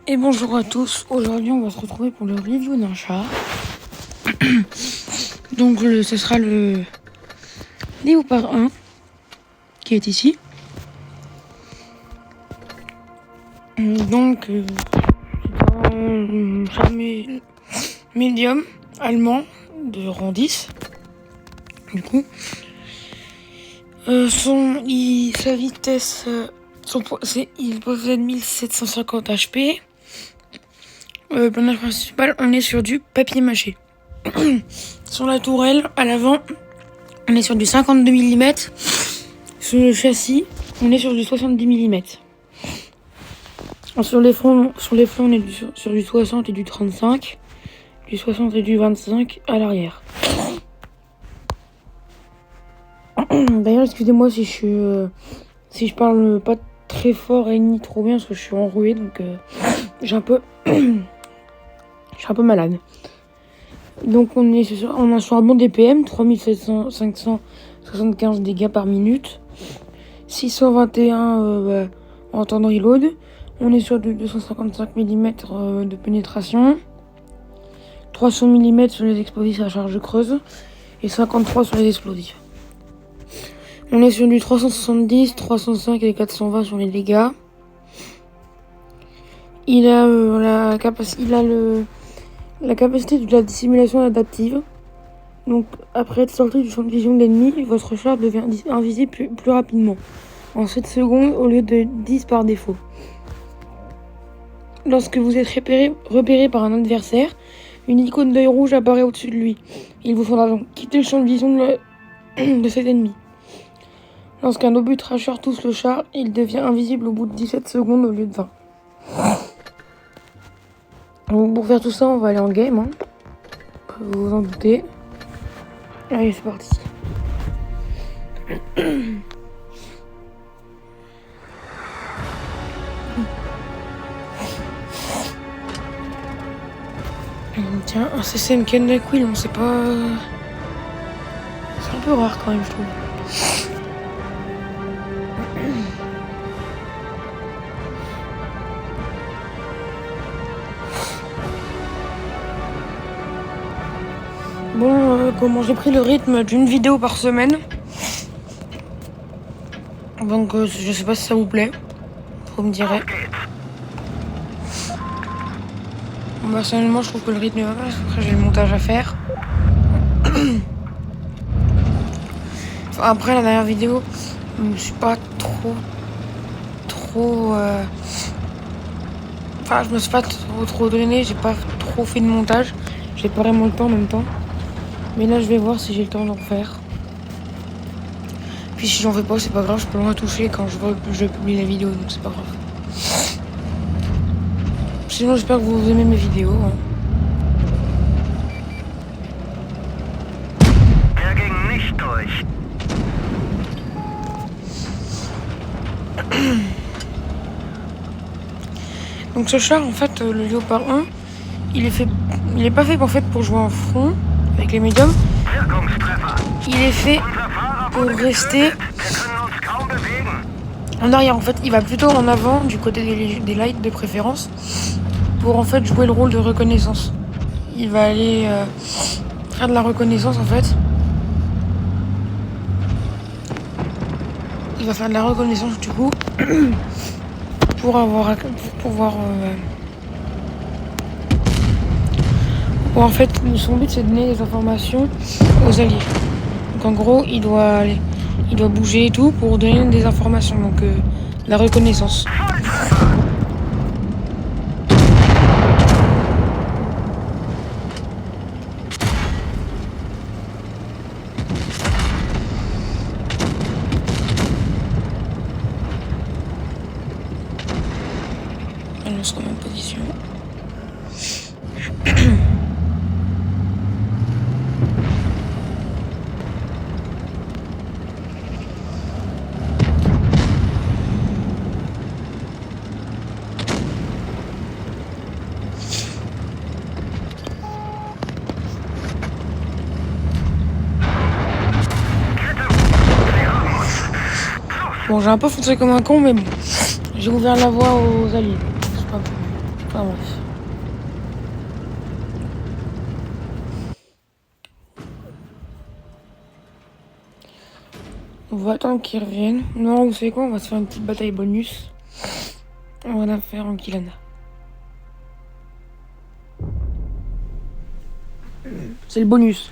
Et bonjour à tous, aujourd'hui on va se retrouver pour le review d'un chat. Donc ce sera le Léopard 1 qui est ici. Donc c'est un chat médium allemand de rang 10. Du coup, sa vitesse, il possède 1750 HP. Personnage principal, on est sur du papier mâché. Sur la tourelle, à l'avant, on est sur du 52 mm. Sur le châssis, on est sur du 70 mm. Sur les flancs, on est sur du 60 et du 35. Du 60 et du 25 à l'arrière. D'ailleurs, excusez-moi si je parle pas très fort et ni trop bien parce que je suis enroué, donc je suis un peu malade. Donc on est sur un bon DPM, 3575 dégâts par minute, 621 en temps de reload. On est sur du 255 mm de pénétration, 300 mm sur les explosifs à charge creuse et 53 sur les explosifs. On est sur du 370, 305 et 420 sur les dégâts. Il a la capacité de la dissimulation adaptive. Donc après être sorti du champ de vision de l'ennemi, votre chat devient invisible plus rapidement, en 7 secondes au lieu de 10 par défaut. Lorsque vous êtes repéré par un adversaire, une icône d'œil rouge apparaît au-dessus de lui. Il vous faudra donc quitter le champ de vision de cet ennemi. Lorsqu'un obus tracheur touche le chat, il devient invisible au bout de 17 secondes au lieu de 20. Donc pour faire tout ça, on va aller en game, hein. Vous vous en doutez. Allez, c'est parti. Tiens, un CCM Kenda Quill, on sait pas... C'est un peu rare quand même, je trouve. Bon, comment j'ai pris le rythme d'une vidéo par semaine. Donc je sais pas si ça vous plaît. Vous me direz. Personnellement, je trouve que le rythme est pas mal. Après, j'ai le montage à faire. Enfin, après la dernière vidéo, je me suis pas trop. Enfin, je me suis pas trop donné. J'ai pas trop fait de montage. J'ai pas vraiment le temps en même temps. Mais là, je vais voir si j'ai le temps d'en faire. Puis si j'en fais pas, c'est pas grave. Je peux le retoucher quand je publie la vidéo, donc c'est pas grave. Sinon, j'espère que vous aimez mes vidéos. Hein. Donc ce chat, en fait, le Léopard 1, il est pas fait en fait pour jouer en front avec les médiums. Il est fait pour rester en arrière. En fait, il va plutôt en avant du côté des lights de préférence pour en fait jouer le rôle de reconnaissance. Il va aller faire de la reconnaissance en fait. Il va faire de la reconnaissance du coup pour en fait, son but c'est de donner des informations aux alliés. Donc en gros, il doit bouger et tout pour donner des informations, donc la reconnaissance. Elle sera en même position. Bon, j'ai un peu foncé comme un con, mais bon. J'ai ouvert la voie aux alliés. C'est pas bon. Enfin bref. On va attendre qu'ils reviennent. Non, vous savez quoi? On va se faire une petite bataille bonus. On va la faire en Kilana. C'est le bonus.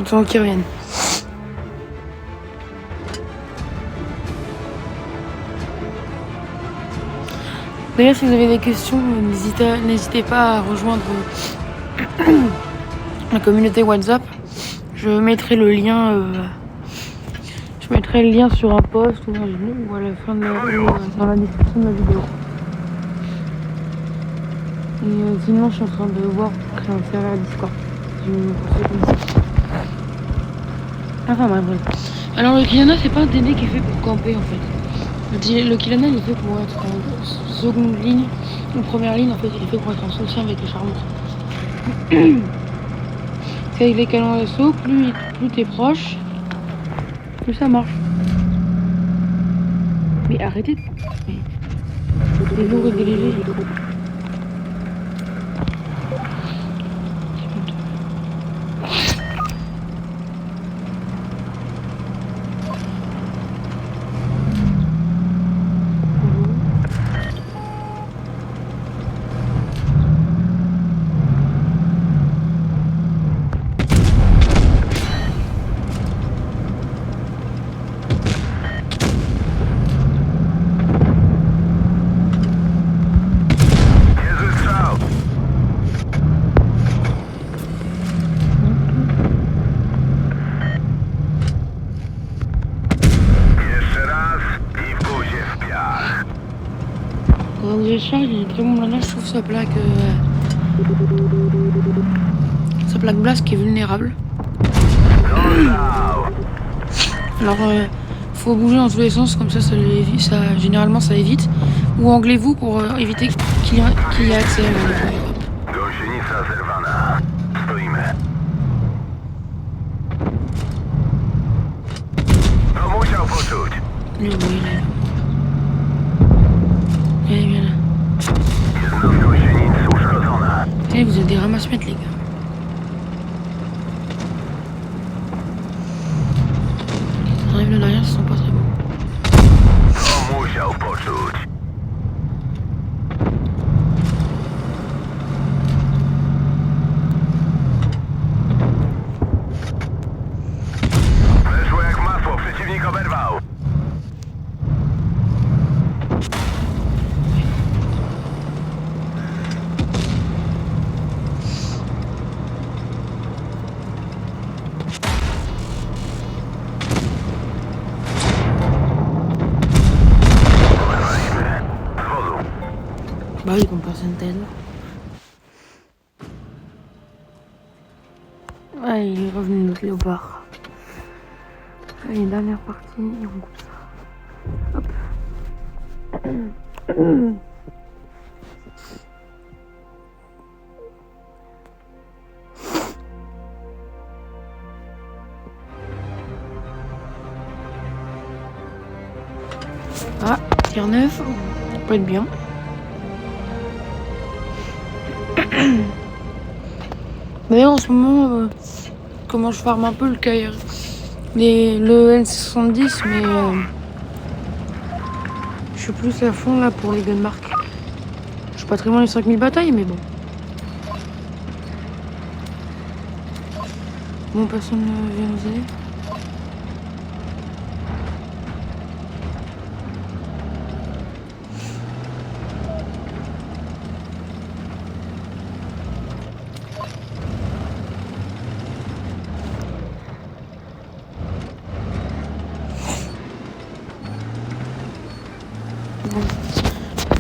Sans qu'ils reviennent. D'ailleurs, si vous avez des questions, n'hésitez pas à rejoindre la communauté WhatsApp. Je mettrai le lien. Je mettrai le lien sur un post ou à la fin de dans la description de la vidéo. Et sinon, je suis en train de voir pour créer un serveur Discord. Enfin bref. Alors le Kilana, c'est pas un TD qui est fait pour camper en fait. Le Kilana, il est fait pour être en seconde ligne ou première ligne. En fait, il est fait pour être en soutien avec les charbons. C'est avec les canons d'assaut, plus t'es proche, plus ça marche. Mais arrêtez. Des lourds et des légers. Charge, il est très bon là, je trouve sa plaque blast qui est vulnérable. Alors faut bouger dans tous les sens, comme ça généralement ça évite. Ou anglez-vous pour éviter qu'il y ait accès à le bruit là. Allez, viens là. Eh, vous êtes des ramasse-miettes, les gars. Ça arrive là derrière, ce sont pas très bons. Bah oui, comme personne t'aide. Ah, il est revenu notre léopard. Allez, dernière partie, et on coupe ça. Hop. Ah, tir neuf, ça peut être bien. D'ailleurs en ce moment, comment je farme un peu le KR, le N70, mais je suis plus à fond là pour les Gunmark. Je suis pas très loin des 5000 batailles, mais bon. Bon, personne ne vient nous aider.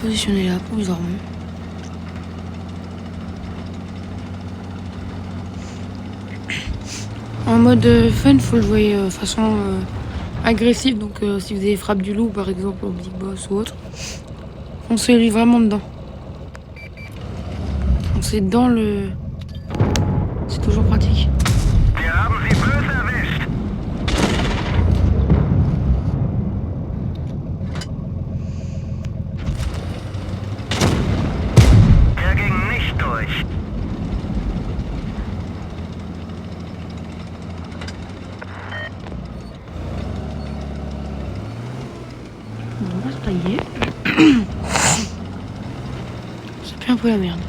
Positionner là provisoirement. En mode fun, faut le jouer façon agressive. Donc si vous avez frappe du loup par exemple au Big Boss ou autre, on se lui vraiment dedans. Donc c'est dans le... C'est toujours pratique. fait un peu la merde.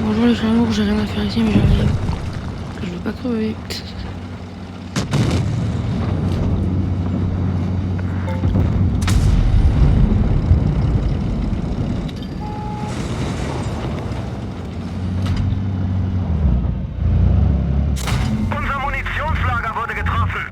Bonjour les chameaux, j'ai rien à faire ici mais j'arrive. Je veux pas crever. Unser Munitionslager wurde getroffen.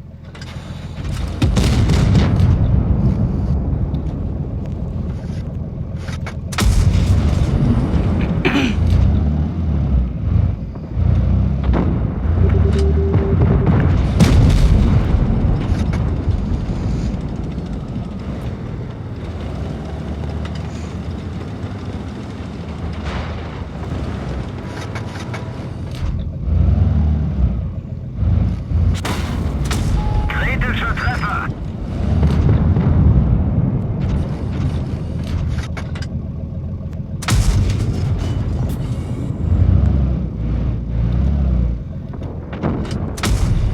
Kritischer Treffer.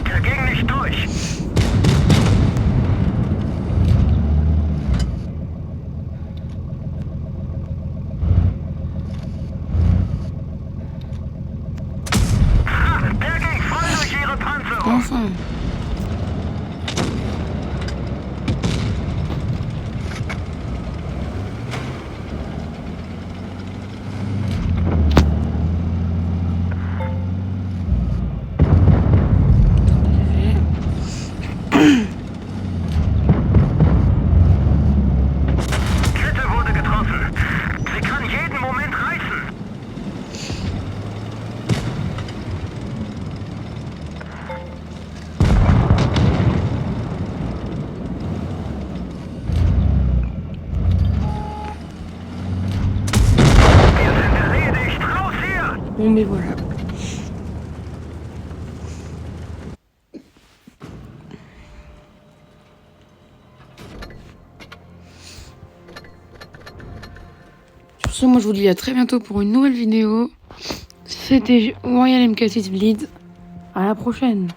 Der ging nicht durch. Ha, der ging voll durch ihre Panzerung. Enfin. Kette wurde getroffen. Sie kann jeden Moment reißen. Wir sind erledigt. Raus hier! Bon mais voilà. Sur ce, moi je vous dis à très bientôt pour une nouvelle vidéo. C'était Royal MK6 Bleed. À la prochaine.